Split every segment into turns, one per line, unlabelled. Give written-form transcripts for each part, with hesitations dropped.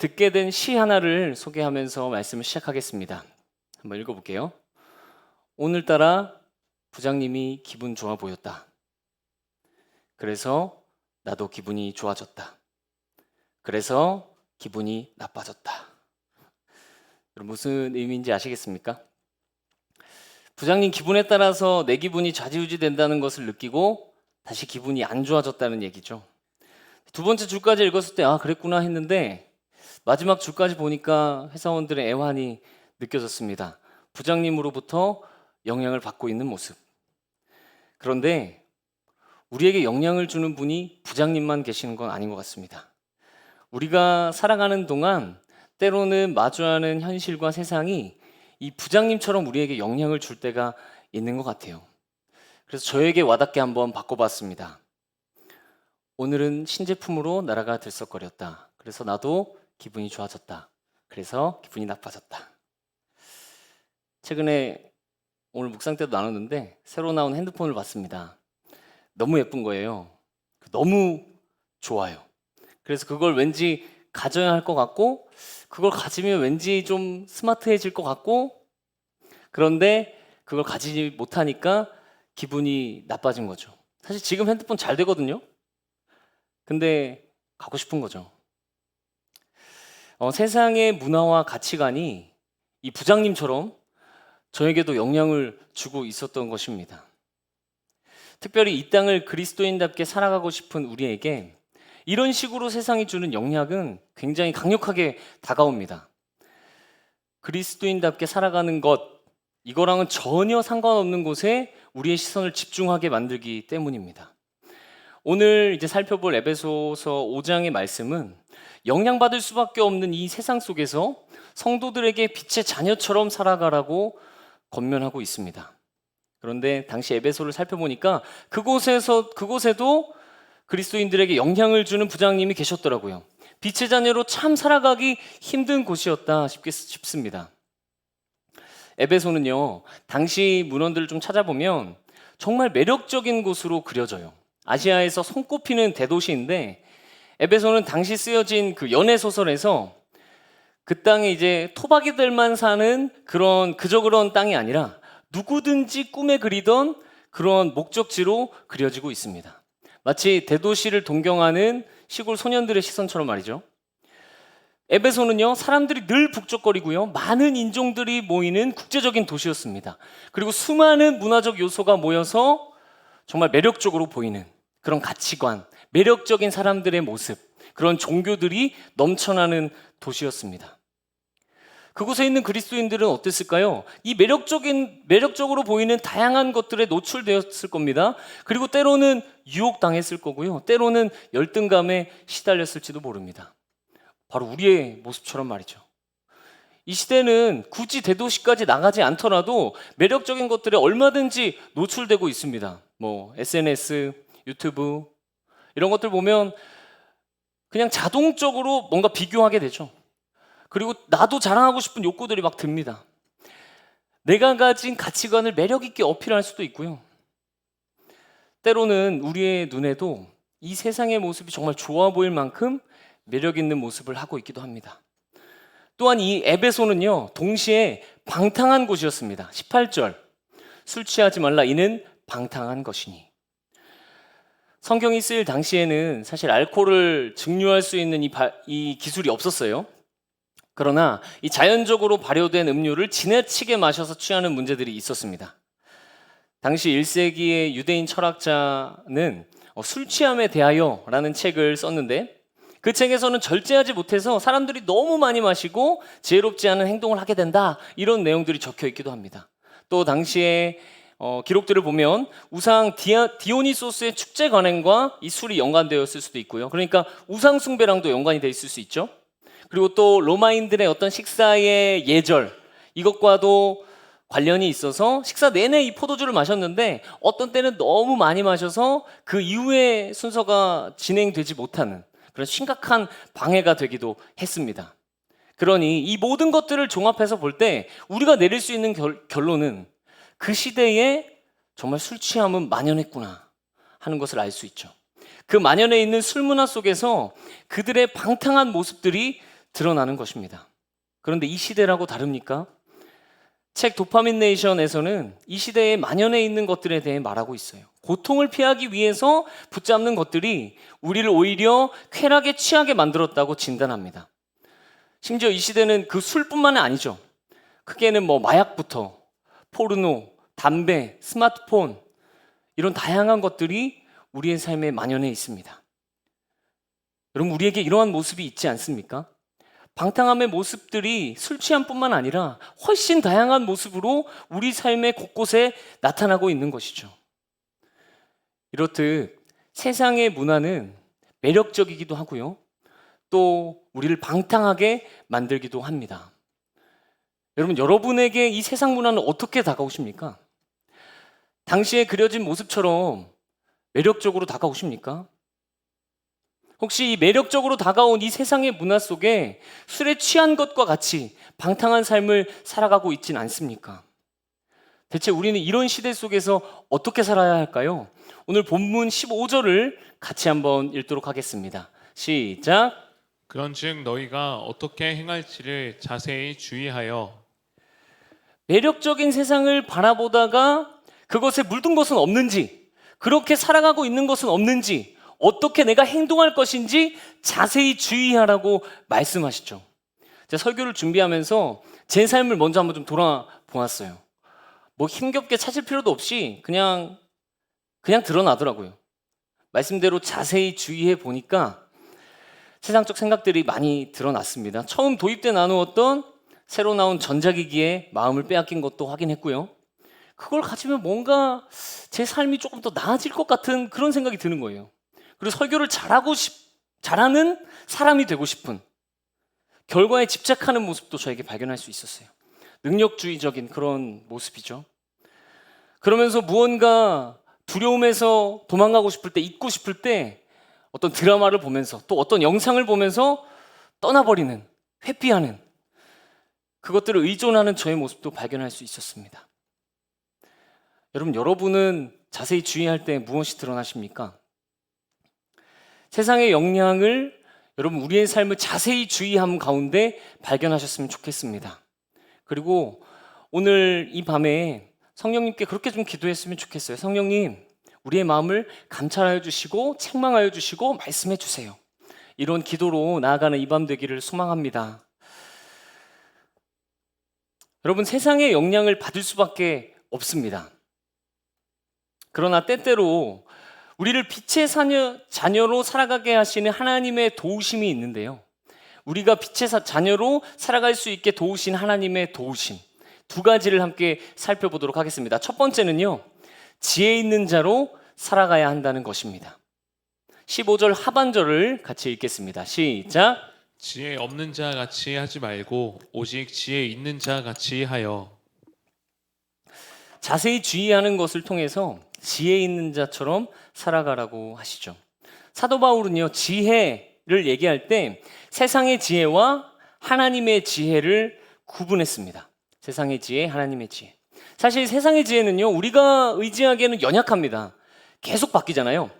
듣게 된 시 하나를 소개하면서 말씀을 시작하겠습니다. 한번 읽어볼게요. 오늘따라 부장님이 기분 좋아 보였다. 그래서 나도 기분이 좋아졌다. 그래서 기분이 나빠졌다. 여러분 무슨 의미인지 아시겠습니까? 부장님 기분에 따라서 내 기분이 좌지우지 된다는 것을 느끼고 다시 기분이 안 좋아졌다는 얘기죠. 두 번째 줄까지 읽었을 때 그랬구나 했는데 마지막 줄까지 보니까 회사원들의 애환이 느껴졌습니다. 부장님으로부터 영향을 받고 있는 모습. 그런데 우리에게 영향을 주는 분이 부장님만 계시는 건 아닌 것 같습니다. 우리가 살아가는 동안 때로는 마주하는 현실과 세상이 이 부장님처럼 우리에게 영향을 줄 때가 있는 것 같아요. 그래서 저에게 와닿게 한번 바꿔봤습니다. 오늘은 신제품으로 나라가 들썩거렸다. 그래서 나도 기분이 좋아졌다. 그래서 기분이 나빠졌다. 최근에 오늘 묵상 때도 나눴는데 새로 나온 핸드폰을 봤습니다. 너무 예쁜 거예요. 너무 좋아요. 그래서 그걸 왠지 가져야 할 것 같고 그걸 가지면 왠지 좀 스마트해질 것 같고 그런데 그걸 가지지 못하니까 기분이 나빠진 거죠. 사실 지금 핸드폰 잘 되거든요. 근데 갖고 싶은 거죠. 세상의 문화와 가치관이 이 부장님처럼 저에게도 영향을 주고 있었던 것입니다. 특별히 이 땅을 그리스도인답게 살아가고 싶은 우리에게 이런 식으로 세상이 주는 영향은 굉장히 강력하게 다가옵니다. 그리스도인답게 살아가는 것, 이거랑은 전혀 상관없는 곳에 우리의 시선을 집중하게 만들기 때문입니다. 오늘 이제 살펴볼 에베소서 5장의 말씀은 영향받을 수밖에 없는 이 세상 속에서 성도들에게 빛의 자녀처럼 살아가라고 권면하고 있습니다. 그런데 당시 에베소를 살펴보니까 그곳에도 그리스도인들에게 영향을 주는 부장님이 계셨더라고요. 빛의 자녀로 참 살아가기 힘든 곳이었다 싶습니다. 에베소는요, 당시 문헌들을 좀 찾아보면 정말 매력적인 곳으로 그려져요. 아시아에서 손꼽히는 대도시인데 에베소는 당시 쓰여진 그 연애 소설에서 그 땅에 이제 토박이들만 사는 그저 그런 땅이 아니라 누구든지 꿈에 그리던 그런 목적지로 그려지고 있습니다. 마치 대도시를 동경하는 시골 소년들의 시선처럼 말이죠. 에베소는요, 사람들이 늘 북적거리고요, 많은 인종들이 모이는 국제적인 도시였습니다. 그리고 수많은 문화적 요소가 모여서 정말 매력적으로 보이는 그런 가치관, 매력적인 사람들의 모습, 그런 종교들이 넘쳐나는 도시였습니다. 그곳에 있는 그리스도인들은 어땠을까요? 이 매력적으로 보이는 다양한 것들에 노출되었을 겁니다. 그리고 때로는 유혹당했을 거고요. 때로는 열등감에 시달렸을지도 모릅니다. 바로 우리의 모습처럼 말이죠. 이 시대는 굳이 대도시까지 나가지 않더라도 매력적인 것들에 얼마든지 노출되고 있습니다. SNS, 유튜브 이런 것들 보면 그냥 자동적으로 뭔가 비교하게 되죠. 그리고 나도 자랑하고 싶은 욕구들이 막 듭니다. 내가 가진 가치관을 매력 있게 어필할 수도 있고요. 때로는 우리의 눈에도 이 세상의 모습이 정말 좋아 보일 만큼 매력 있는 모습을 하고 있기도 합니다. 또한 이 에베소는요, 동시에 방탕한 곳이었습니다. 18절, 술 취하지 말라 이는 방탕한 것이니. 성경이 쓰일 당시에는 사실 알코올을 증류할 수 있는 이 기술이 없었어요. 그러나 이 자연적으로 발효된 음료를 지나치게 마셔서 취하는 문제들이 있었습니다. 당시 1세기의 유대인 철학자는 술 취함에 대하여 라는 책을 썼는데 그 책에서는 절제하지 못해서 사람들이 너무 많이 마시고 지혜롭지 않은 행동을 하게 된다, 이런 내용들이 적혀 있기도 합니다. 또 당시에 기록들을 보면 우상 디오니소스의 축제 관행과 이 술이 연관되었을 수도 있고요. 그러니까 우상 숭배랑도 연관이 돼 있을 수 있죠. 그리고 또 로마인들의 어떤 식사의 예절, 이것과도 관련이 있어서 식사 내내 이 포도주를 마셨는데 어떤 때는 너무 많이 마셔서 그 이후에 순서가 진행되지 못하는 그런 심각한 방해가 되기도 했습니다. 그러니 이 모든 것들을 종합해서 볼 때 우리가 내릴 수 있는 결론은 그 시대에 정말 술 취함은 만연했구나 하는 것을 알 수 있죠. 그 만연해 있는 술 문화 속에서 그들의 방탕한 모습들이 드러나는 것입니다. 그런데 이 시대라고 다릅니까? 책 도파민 네이션에서는 이 시대에 만연해 있는 것들에 대해 말하고 있어요. 고통을 피하기 위해서 붙잡는 것들이 우리를 오히려 쾌락에 취하게 만들었다고 진단합니다. 심지어 이 시대는 그 술뿐만이 아니죠. 크게는 마약부터 포르노, 담배, 스마트폰 이런 다양한 것들이 우리의 삶에 만연해 있습니다. 여러분, 우리에게 이러한 모습이 있지 않습니까? 방탕함의 모습들이 술 취함뿐만 아니라 훨씬 다양한 모습으로 우리 삶의 곳곳에 나타나고 있는 것이죠. 이렇듯 세상의 문화는 매력적이기도 하고요. 또 우리를 방탕하게 만들기도 합니다. 여러분, 여러분에게 이 세상 문화는 어떻게 다가오십니까? 당시에 그려진 모습처럼 매력적으로 다가오십니까? 혹시 이 매력적으로 다가온 이 세상의 문화 속에 술에 취한 것과 같이 방탕한 삶을 살아가고 있진 않습니까? 대체 우리는 이런 시대 속에서 어떻게 살아야 할까요? 오늘 본문 15절을 같이 한번 읽도록 하겠습니다. 시작.
그런즉 너희가 어떻게 행할지를 자세히 주의하여.
매력적인 세상을 바라보다가 그것에 물든 것은 없는지, 그렇게 살아가고 있는 것은 없는지, 어떻게 내가 행동할 것인지 자세히 주의하라고 말씀하시죠. 제가 설교를 준비하면서 제 삶을 먼저 한번 좀 돌아보았어요. 힘겹게 찾을 필요도 없이 그냥 드러나더라고요. 말씀대로 자세히 주의해 보니까 세상적 생각들이 많이 드러났습니다. 처음 도입 때 나누었던 새로 나온 전자기기에 마음을 빼앗긴 것도 확인했고요. 그걸 가지면 뭔가 제 삶이 조금 더 나아질 것 같은 그런 생각이 드는 거예요. 그리고 설교를 잘하는 사람이 되고 싶은, 결과에 집착하는 모습도 저에게 발견할 수 있었어요. 능력주의적인 그런 모습이죠. 그러면서 무언가 두려움에서 도망가고 싶을 때, 잊고 싶을 때 어떤 드라마를 보면서 또 어떤 영상을 보면서 떠나버리는, 회피하는, 그것들을 의존하는 저의 모습도 발견할 수 있었습니다. 여러분은 자세히 주의할 때 무엇이 드러나십니까? 세상의 영향을 여러분 우리의 삶을 자세히 주의함 가운데 발견하셨으면 좋겠습니다. 그리고 오늘 이 밤에 성령님께 그렇게 좀 기도했으면 좋겠어요. 성령님, 우리의 마음을 감찰하여 주시고 책망하여 주시고 말씀해 주세요. 이런 기도로 나아가는 이 밤 되기를 소망합니다. 여러분, 세상의 영향을 받을 수밖에 없습니다. 그러나 때때로 우리를 빛의 자녀로 살아가게 하시는 하나님의 도우심이 있는데요. 우리가 빛의 자녀로 살아갈 수 있게 도우신 하나님의 도우심, 두 가지를 함께 살펴보도록 하겠습니다. 첫 번째는요, 지혜 있는 자로 살아가야 한다는 것입니다. 15절 하반절을 같이 읽겠습니다. 시작.
지혜 없는 자 같이 하지 말고 오직 지혜 있는 자 같이 하여.
자세히 주의하는 것을 통해서 지혜 있는 자처럼 살아가라고 하시죠. 사도 바울은요, 지혜를 얘기할 때 세상의 지혜와 하나님의 지혜를 구분했습니다. 세상의 지혜, 하나님의 지혜. 사실 세상의 지혜는요, 우리가 의지하기에는 연약합니다. 계속 바뀌잖아요.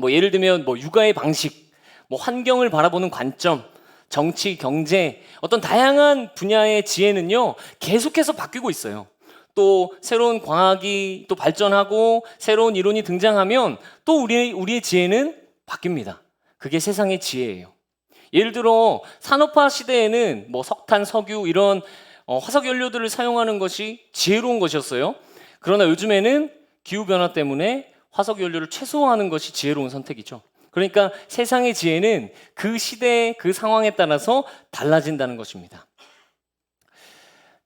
예를 들면 육아의 방식, 환경을 바라보는 관점, 정치, 경제, 어떤 다양한 분야의 지혜는요, 계속해서 바뀌고 있어요. 또 새로운 과학이 또 발전하고 새로운 이론이 등장하면 또 우리의 지혜는 바뀝니다. 그게 세상의 지혜예요. 예를 들어 산업화 시대에는 석탄, 석유 이런 화석 연료들을 사용하는 것이 지혜로운 것이었어요. 그러나 요즘에는 기후변화 때문에 화석 연료를 최소화하는 것이 지혜로운 선택이죠. 그러니까 세상의 지혜는 그 시대, 그 상황에 따라서 달라진다는 것입니다.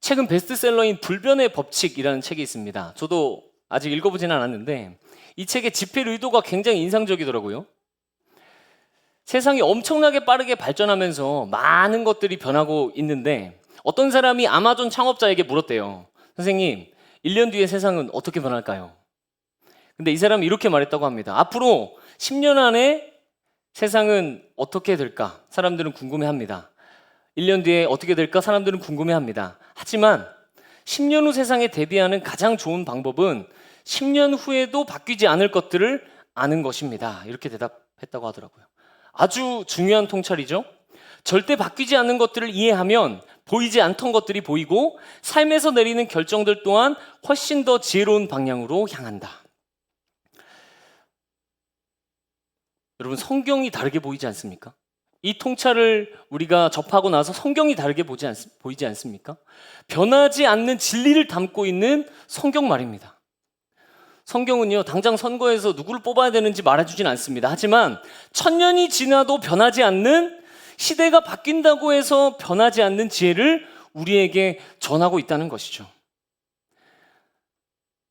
최근 베스트셀러인 불변의 법칙이라는 책이 있습니다. 저도 아직 읽어보지는 않았는데 이 책의 집필 의도가 굉장히 인상적이더라고요. 세상이 엄청나게 빠르게 발전하면서 많은 것들이 변하고 있는데 어떤 사람이 아마존 창업자에게 물었대요. 선생님, 1년 뒤에 세상은 어떻게 변할까요? 근데 이 사람이 이렇게 말했다고 합니다. 앞으로 10년 안에 세상은 어떻게 될까? 사람들은 궁금해합니다. 1년 뒤에 어떻게 될까? 사람들은 궁금해합니다. 하지만 10년 후 세상에 대비하는 가장 좋은 방법은 10년 후에도 바뀌지 않을 것들을 아는 것입니다. 이렇게 대답했다고 하더라고요. 아주 중요한 통찰이죠. 절대 바뀌지 않는 것들을 이해하면 보이지 않던 것들이 보이고 삶에서 내리는 결정들 또한 훨씬 더 지혜로운 방향으로 향한다. 여러분, 성경이 다르게 보이지 않습니까? 이 통찰을 우리가 접하고 나서 성경이 다르게 보이지 않습니까? 변하지 않는 진리를 담고 있는 성경 말입니다. 성경은요, 당장 선거에서 누구를 뽑아야 되는지 말해주진 않습니다. 하지만 천년이 지나도 변하지 않는, 시대가 바뀐다고 해서 변하지 않는 지혜를 우리에게 전하고 있다는 것이죠.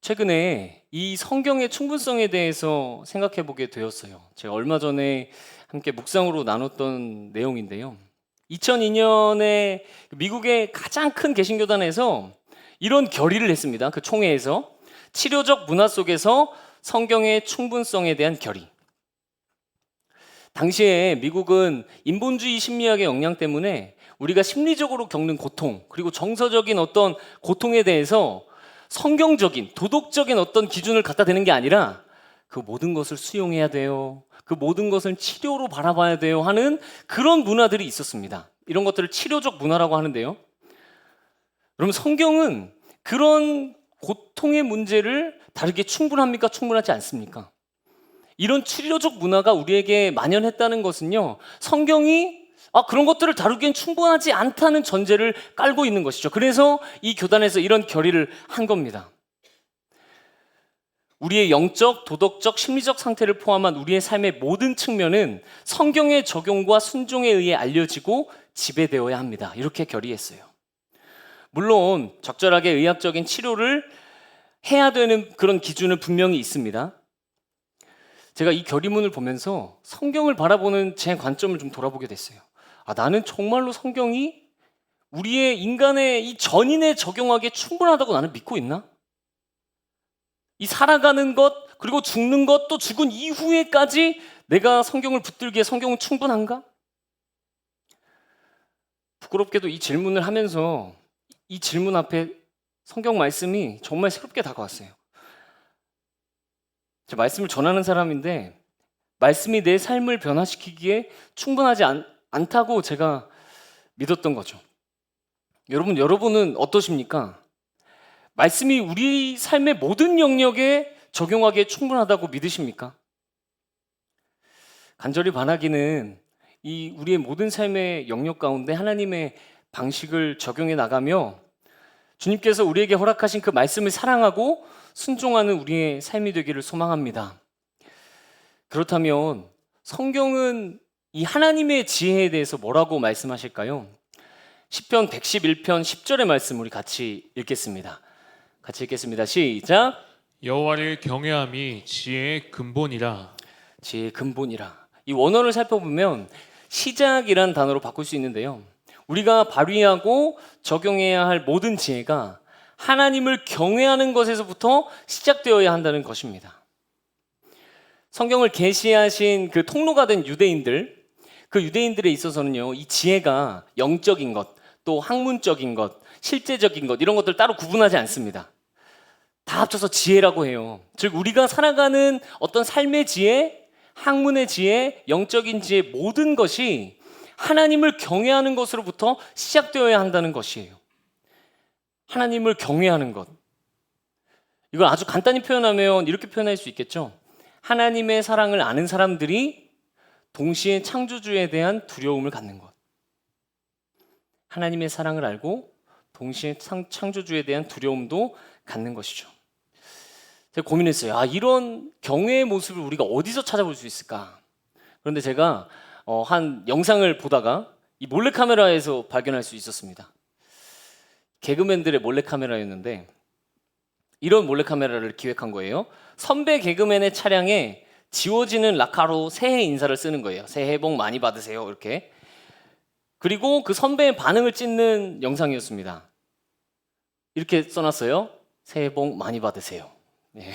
최근에 이 성경의 충분성에 대해서 생각해 보게 되었어요. 제가 얼마 전에 함께 묵상으로 나눴던 내용인데요. 2002년에 미국의 가장 큰 개신교단에서 이런 결의를 했습니다. 그 총회에서 치료적 문화 속에서 성경의 충분성에 대한 결의. 당시에 미국은 인본주의 심리학의 영향 때문에 우리가 심리적으로 겪는 고통, 그리고 정서적인 어떤 고통에 대해서 성경적인, 도덕적인 어떤 기준을 갖다 대는 게 아니라 그 모든 것을 수용해야 돼요, 그 모든 것을 치료로 바라봐야 돼요 하는 그런 문화들이 있었습니다. 이런 것들을 치료적 문화라고 하는데요. 그럼 성경은 그런 고통의 문제를 다루기에 충분합니까? 충분하지 않습니까? 이런 치료적 문화가 우리에게 만연했다는 것은요, 성경이 그런 것들을 다루기엔 충분하지 않다는 전제를 깔고 있는 것이죠. 그래서 이 교단에서 이런 결의를 한 겁니다. 우리의 영적, 도덕적, 심리적 상태를 포함한 우리의 삶의 모든 측면은 성경의 적용과 순종에 의해 알려지고 지배되어야 합니다. 이렇게 결의했어요. 물론 적절하게 의학적인 치료를 해야 되는 그런 기준은 분명히 있습니다. 제가 이 결의문을 보면서 성경을 바라보는 제 관점을 좀 돌아보게 됐어요. 나는 정말로 성경이 우리의 인간의 이 전인에 적용하기에 충분하다고 나는 믿고 있나? 이 살아가는 것, 그리고 죽는 것, 또 죽은 이후에까지 내가 성경을 붙들기에 성경은 충분한가? 부끄럽게도 이 질문을 하면서 이 질문 앞에 성경 말씀이 정말 새롭게 다가왔어요. 제가 말씀을 전하는 사람인데 말씀이 내 삶을 변화시키기에 충분하지 않다고 제가 믿었던 거죠. 여러분은 어떠십니까? 말씀이 우리 삶의 모든 영역에 적용하기에 충분하다고 믿으십니까? 간절히 바라기는 이 우리의 모든 삶의 영역 가운데 하나님의 방식을 적용해 나가며 주님께서 우리에게 허락하신 그 말씀을 사랑하고 순종하는 우리의 삶이 되기를 소망합니다. 그렇다면 성경은 이 하나님의 지혜에 대해서 뭐라고 말씀하실까요? 시편 111편 10절의 말씀 우리 같이 읽겠습니다. 같이 읽겠습니다. 시작.
여호와를 경외함이 지혜의 근본이라.
지혜의 근본이라. 이 원어를 살펴보면 시작이란 단어로 바꿀 수 있는데요. 우리가 발휘하고 적용해야 할 모든 지혜가 하나님을 경외하는 것에서부터 시작되어야 한다는 것입니다. 성경을 계시하신 그 통로가 된 유대인들, 그 유대인들에 있어서는요, 이 지혜가 영적인 것, 또 학문적인 것, 실제적인 것, 이런 것들 따로 구분하지 않습니다. 다 합쳐서 지혜라고 해요. 즉 우리가 살아가는 어떤 삶의 지혜, 학문의 지혜, 영적인 지혜, 모든 것이 하나님을 경외하는 것으로부터 시작되어야 한다는 것이에요. 하나님을 경외하는 것. 이걸 아주 간단히 표현하면 이렇게 표현할 수 있겠죠. 하나님의 사랑을 아는 사람들이 동시에 창조주에 대한 두려움을 갖는 것. 하나님의 사랑을 알고 동시에 창조주에 대한 두려움도 갖는 것이죠. 제가 고민했어요. 이런 경외의 모습을 우리가 어디서 찾아볼 수 있을까? 그런데 제가 한 영상을 보다가 이 몰래카메라에서 발견할 수 있었습니다. 개그맨들의 몰래카메라였는데 이런 몰래카메라를 기획한 거예요. 선배 개그맨의 차량에 지워지는 라카로 새해 인사를 쓰는 거예요. 새해 복 많이 받으세요 이렇게. 그리고 그 선배의 반응을 찍는 영상이었습니다. 이렇게 써놨어요. 새해 복 많이 받으세요. 네.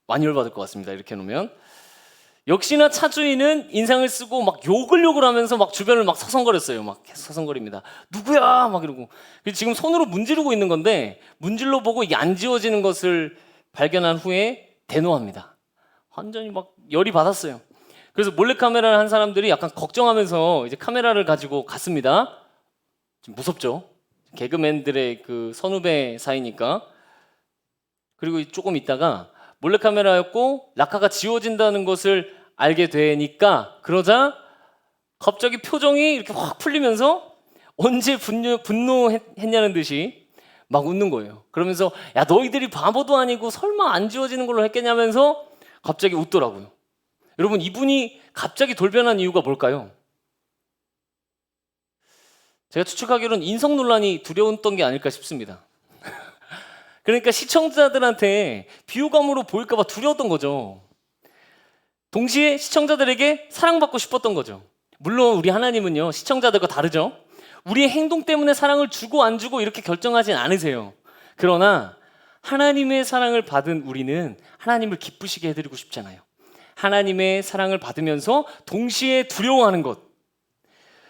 많이 열받을 것 같습니다. 이렇게 해놓으면. 역시나 차주인은 인상을 쓰고 막 욕을 하면서 막 주변을 막 서성거렸어요. 막 계속 서성거립니다. 누구야? 막 이러고. 지금 손으로 문지르고 있는 건데 문질러 보고 이게 안 지워지는 것을 발견한 후에 대노합니다. 완전히 막 열이 받았어요. 그래서 몰래카메라를 한 사람들이 약간 걱정하면서 이제 카메라를 가지고 갔습니다. 좀 무섭죠? 개그맨들의 그 선후배 사이니까. 그리고 조금 있다가 몰래카메라였고 낙하가 지워진다는 것을 알게 되니까, 그러자 갑자기 표정이 이렇게 확 풀리면서 언제 분노했냐는 듯이 막 웃는 거예요. 그러면서 야, 너희들이 바보도 아니고 설마 안 지워지는 걸로 했겠냐면서 갑자기 웃더라고요. 여러분, 이분이 갑자기 돌변한 이유가 뭘까요? 제가 추측하기로는 인성 논란이 두려웠던 게 아닐까 싶습니다. 그러니까 시청자들한테 비호감으로 보일까 봐 두려웠던 거죠. 동시에 시청자들에게 사랑받고 싶었던 거죠. 물론 우리 하나님은요, 시청자들과 다르죠. 우리의 행동 때문에 사랑을 주고 안 주고 이렇게 결정하진 않으세요. 그러나 하나님의 사랑을 받은 우리는 하나님을 기쁘시게 해드리고 싶잖아요. 하나님의 사랑을 받으면서 동시에 두려워하는 것.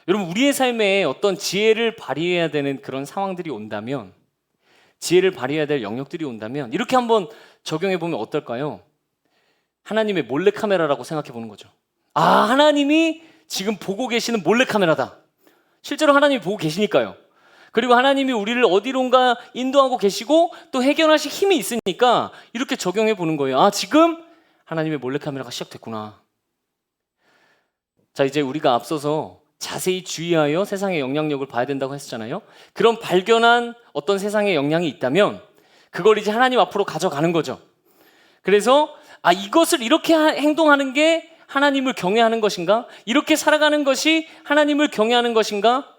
여러분, 우리의 삶에 어떤 지혜를 발휘해야 되는 그런 상황들이 온다면, 지혜를 발휘해야 될 영역들이 온다면 이렇게 한번 적용해 보면 어떨까요? 하나님의 몰래카메라라고 생각해 보는 거죠. 아, 하나님이 지금 보고 계시는 몰래카메라다. 실제로 하나님이 보고 계시니까요. 그리고 하나님이 우리를 어디론가 인도하고 계시고 또 해결하실 힘이 있으니까 이렇게 적용해 보는 거예요. 아, 지금 하나님의 몰래카메라가 시작됐구나. 자, 이제 우리가 앞서서 자세히 주의하여 세상의 영향력을 봐야 된다고 했잖아요. 그런 발견한 어떤 세상의 영향이 있다면 그걸 이제 하나님 앞으로 가져가는 거죠. 그래서 아, 이것을 이렇게 행동하는 게 하나님을 경외하는 것인가? 이렇게 살아가는 것이 하나님을 경외하는 것인가?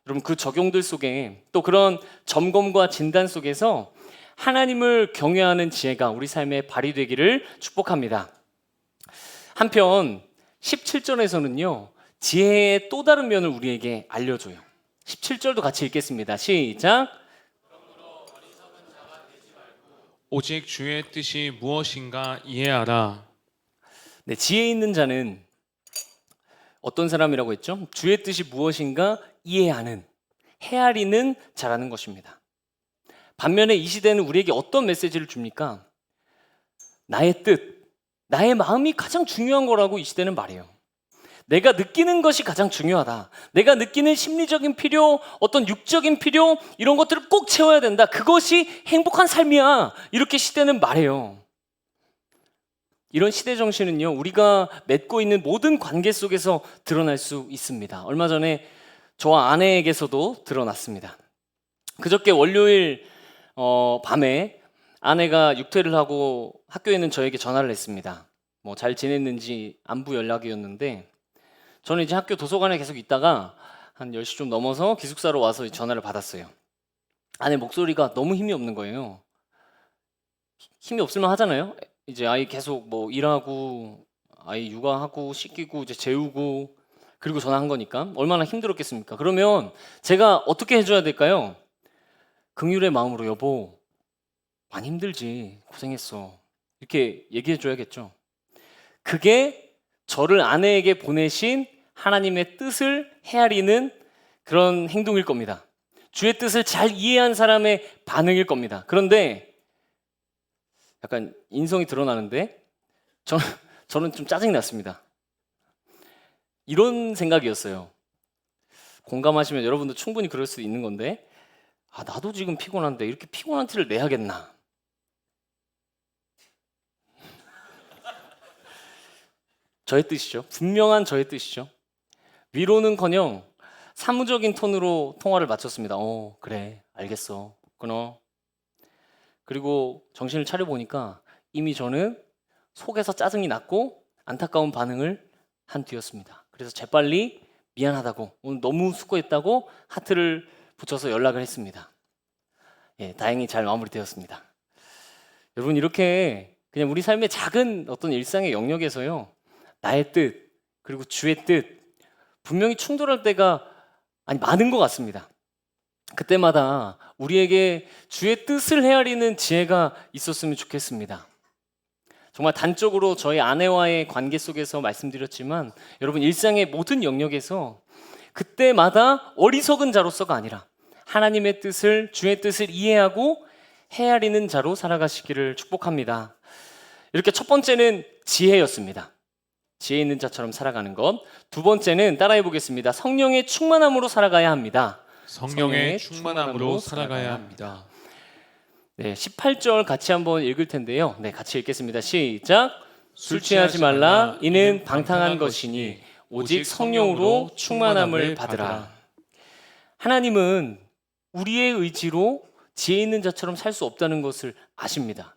여러분, 그 적용들 속에 또 그런 점검과 진단 속에서 하나님을 경외하는 지혜가 우리 삶에 발휘되기를 축복합니다. 한편 17절에서는요, 지혜의 또 다른 면을 우리에게 알려줘요. 17절도 같이 읽겠습니다. 시작.
오직 주의 뜻이 무엇인가 이해하라.
네, 지혜 있는 자는 어떤 사람이라고 했죠? 주의 뜻이 무엇인가 이해하는, 헤아리는 자라는 것입니다. 반면에 이 시대는 우리에게 어떤 메시지를 줍니까? 나의 뜻, 나의 마음이 가장 중요한 거라고 이 시대는 말해요. 내가 느끼는 것이 가장 중요하다. 내가 느끼는 심리적인 필요, 어떤 육적인 필요, 이런 것들을 꼭 채워야 된다. 그것이 행복한 삶이야. 이렇게 시대는 말해요. 이런 시대 정신은요, 우리가 맺고 있는 모든 관계 속에서 드러날 수 있습니다. 얼마 전에 저와 아내에게서도 드러났습니다. 그저께 월요일 밤에 아내가 육퇴를 하고 학교에 있는 저에게 전화를 했습니다. 뭐 잘 지냈는지 안부 연락이었는데, 저는 이제 학교 도서관에 계속 있다가 한 10시 좀 넘어서 기숙사로 와서 전화를 받았어요. 아내 목소리가 너무 힘이 없는 거예요. 힘이 없을만 하잖아요. 이제 아이 계속 뭐 일하고 아이 육아하고 씻기고 이제 재우고 그리고 전화한 거니까 얼마나 힘들었겠습니까? 그러면 제가 어떻게 해줘야 될까요? 긍휼의 마음으로 여보 많이 힘들지, 고생했어, 이렇게 얘기해 줘야겠죠. 그게 저를 아내에게 보내신 하나님의 뜻을 헤아리는 그런 행동일 겁니다. 주의 뜻을 잘 이해한 사람의 반응일 겁니다. 그런데 약간 인성이 드러나는데 저는 좀 짜증이 났습니다. 이런 생각이었어요. 공감하시면 여러분도 충분히 그럴 수 있는 건데, 아, 나도 지금 피곤한데 이렇게 피곤한 티를 내야겠나? 저의 뜻이죠. 분명한 저의 뜻이죠. 위로는커녕 사무적인 톤으로 통화를 마쳤습니다. 그래, 알겠어, 끊어. 그리고 정신을 차려보니까 이미 저는 속에서 짜증이 났고 안타까운 반응을 한 뒤였습니다. 그래서 재빨리 미안하다고, 오늘 너무 수고했다고 하트를 붙여서 연락을 했습니다. 예, 다행히 잘 마무리되었습니다. 여러분, 이렇게 그냥 우리 삶의 작은 어떤 일상의 영역에서요, 나의 뜻 그리고 주의 뜻 분명히 충돌할 때가 많은 것 같습니다. 그때마다 우리에게 주의 뜻을 헤아리는 지혜가 있었으면 좋겠습니다. 정말 단적으로 저희 아내와의 관계 속에서 말씀드렸지만, 여러분, 일상의 모든 영역에서 그때마다 어리석은 자로서가 아니라 하나님의 뜻을, 주의 뜻을 이해하고 헤아리는 자로 살아가시기를 축복합니다. 이렇게 첫 번째는 지혜였습니다. 지혜 있는 자처럼 살아가는 것. 두 번째는 따라해 보겠습니다. 성령의 충만함으로 살아가야 합니다.
성령의 충만함으로 살아가야 합니다.
네, 18절 같이 한번 읽을 텐데요. 네, 같이 읽겠습니다. 시작. 술 취하지 말라. 이는 방탕한 것이니 오직 성령으로 충만함을 받으라. 하나님은 우리의 의지로 지혜 있는 자처럼 살 수 없다는 것을 아십니다.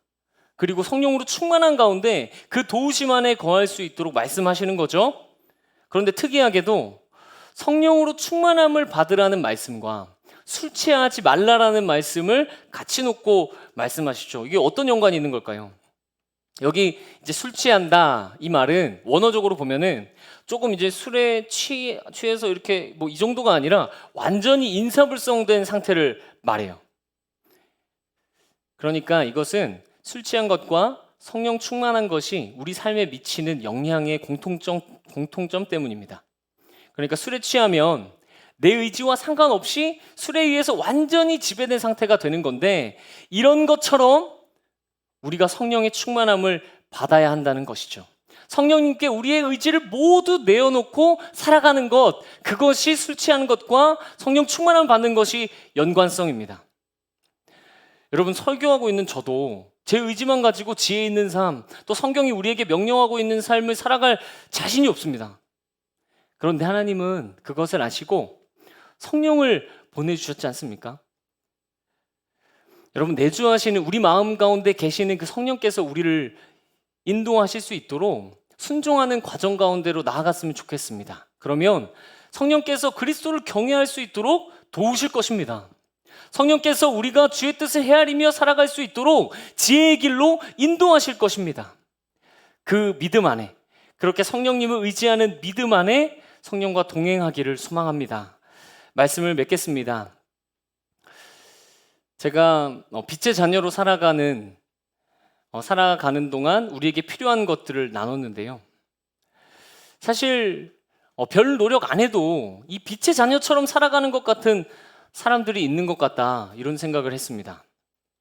그리고 성령으로 충만한 가운데 그 도우심 안에 거할 수 있도록 말씀하시는 거죠. 그런데 특이하게도 성령으로 충만함을 받으라는 말씀과 술 취하지 말라라는 말씀을 같이 놓고 말씀하시죠. 이게 어떤 연관이 있는 걸까요? 여기 이제 술 취한다 이 말은 원어적으로 보면은 조금 이제 술에 취해서 이렇게 뭐 이 정도가 아니라 완전히 인사불성된 상태를 말해요. 그러니까 이것은 술 취한 것과 성령 충만한 것이 우리 삶에 미치는 영향의 공통점 때문입니다. 그러니까 술에 취하면 내 의지와 상관없이 술에 의해서 완전히 지배된 상태가 되는 건데 이런 것처럼 우리가 성령의 충만함을 받아야 한다는 것이죠. 성령님께 우리의 의지를 모두 내어놓고 살아가는 것, 그것이 술 취하는 것과 성령 충만함을 받는 것이 연관성입니다. 여러분, 설교하고 있는 저도 제 의지만 가지고 지혜 있는 삶, 또 성경이 우리에게 명령하고 있는 삶을 살아갈 자신이 없습니다. 그런데 하나님은 그것을 아시고 성령을 보내주셨지 않습니까? 여러분, 내주하시는 우리 마음 가운데 계시는 그 성령께서 우리를 인도하실 수 있도록 순종하는 과정 가운데로 나아갔으면 좋겠습니다. 그러면 성령께서 그리스도를 경외할 수 있도록 도우실 것입니다. 성령께서 우리가 주의 뜻을 헤아리며 살아갈 수 있도록 지혜의 길로 인도하실 것입니다. 그 믿음 안에, 그렇게 성령님을 의지하는 믿음 안에 성령과 동행하기를 소망합니다. 말씀을 맺겠습니다. 제가 빛의 자녀로 살아가는 동안 우리에게 필요한 것들을 나눴는데요. 사실 별 노력 안 해도 이 빛의 자녀처럼 살아가는 것 같은 사람들이 있는 것 같다, 이런 생각을 했습니다.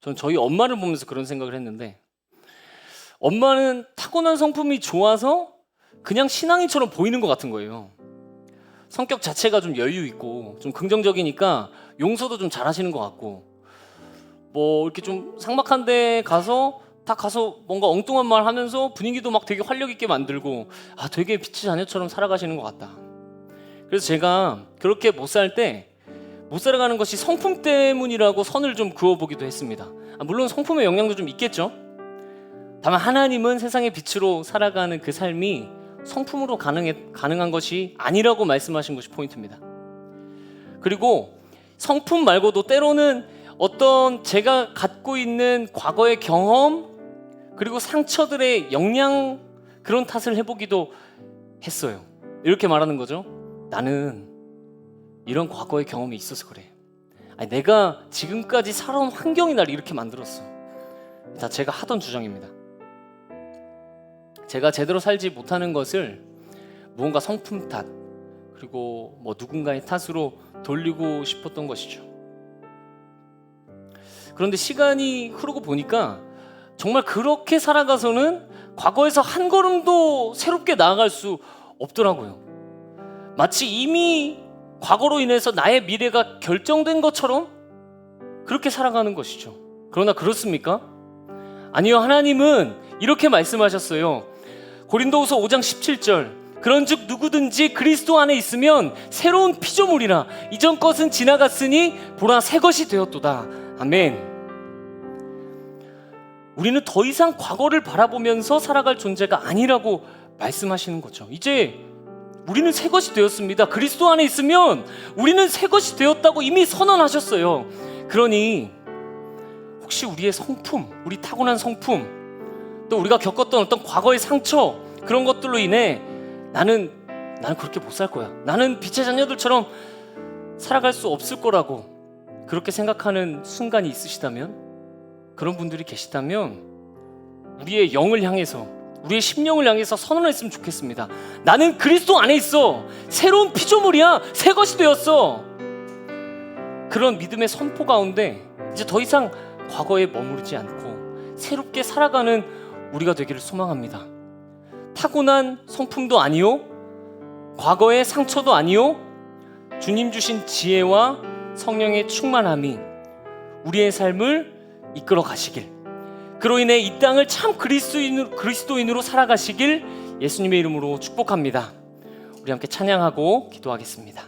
전 저희 엄마를 보면서 그런 생각을 했는데, 엄마는 타고난 성품이 좋아서 그냥 신앙인처럼 보이는 것 같은 거예요. 성격 자체가 좀 여유 있고 좀 긍정적이니까 용서도 좀 잘하시는 것 같고, 뭐 이렇게 좀 삭막한 데 가서 뭔가 엉뚱한 말 하면서 분위기도 막 되게 활력 있게 만들고, 되게 빛의 자녀처럼 살아가시는 것 같다. 그래서 제가 그렇게 못 살아가는 것이 성품 때문이라고 선을 좀 그어보기도 했습니다. 물론 성품의 영향도 좀 있겠죠. 다만 하나님은 세상의 빛으로 살아가는 그 삶이 성품으로 가능한 것이 아니라고 말씀하신 것이 포인트입니다. 그리고 성품 말고도 때로는 어떤 제가 갖고 있는 과거의 경험, 그리고 상처들의 영향, 그런 탓을 해보기도 했어요. 이렇게 말하는 거죠. 나는 이런 과거의 경험이 있어서 그래. 내가 지금까지 살아온 환경이 날 이렇게 만들었어. 다 제가 하던 주장입니다. 제가 제대로 살지 못하는 것을 무언가 성품 탓, 그리고 누군가의 탓으로 돌리고 싶었던 것이죠. 그런데 시간이 흐르고 보니까 정말 그렇게 살아가서는 과거에서 한 걸음도 새롭게 나아갈 수 없더라고요. 마치 이미 과거로 인해서 나의 미래가 결정된 것처럼 그렇게 살아가는 것이죠. 그러나 그렇습니까? 아니요, 하나님은 이렇게 말씀하셨어요. 고린도후서 5장 17절, 그런즉 누구든지 그리스도 안에 있으면 새로운 피조물이라, 이전 것은 지나갔으니 보라 새 것이 되었도다. 아멘. 우리는 더 이상 과거를 바라보면서 살아갈 존재가 아니라고 말씀하시는 거죠. 이제 우리는 새 것이 되었습니다. 그리스도 안에 있으면 우리는 새 것이 되었다고 이미 선언하셨어요. 그러니 혹시 우리의 성품, 우리 타고난 성품, 또 우리가 겪었던 어떤 과거의 상처, 그런 것들로 인해 나는 그렇게 못 살 거야, 나는 빛의 자녀들처럼 살아갈 수 없을 거라고 그렇게 생각하는 순간이 있으시다면, 그런 분들이 계시다면 우리의 영을 향해서, 우리의 심령을 향해서 선언했으면 좋겠습니다. 나는 그리스도 안에 있어. 새로운 피조물이야. 새 것이 되었어. 그런 믿음의 선포 가운데 이제 더 이상 과거에 머무르지 않고 새롭게 살아가는 우리가 되기를 소망합니다. 타고난 성품도 아니요, 과거의 상처도 아니요, 주님 주신 지혜와 성령의 충만함이 우리의 삶을 이끌어 가시길, 그로 인해 이 땅을 참 그리스도인으로 살아가시길 예수님의 이름으로 축복합니다. 우리 함께 찬양하고 기도하겠습니다.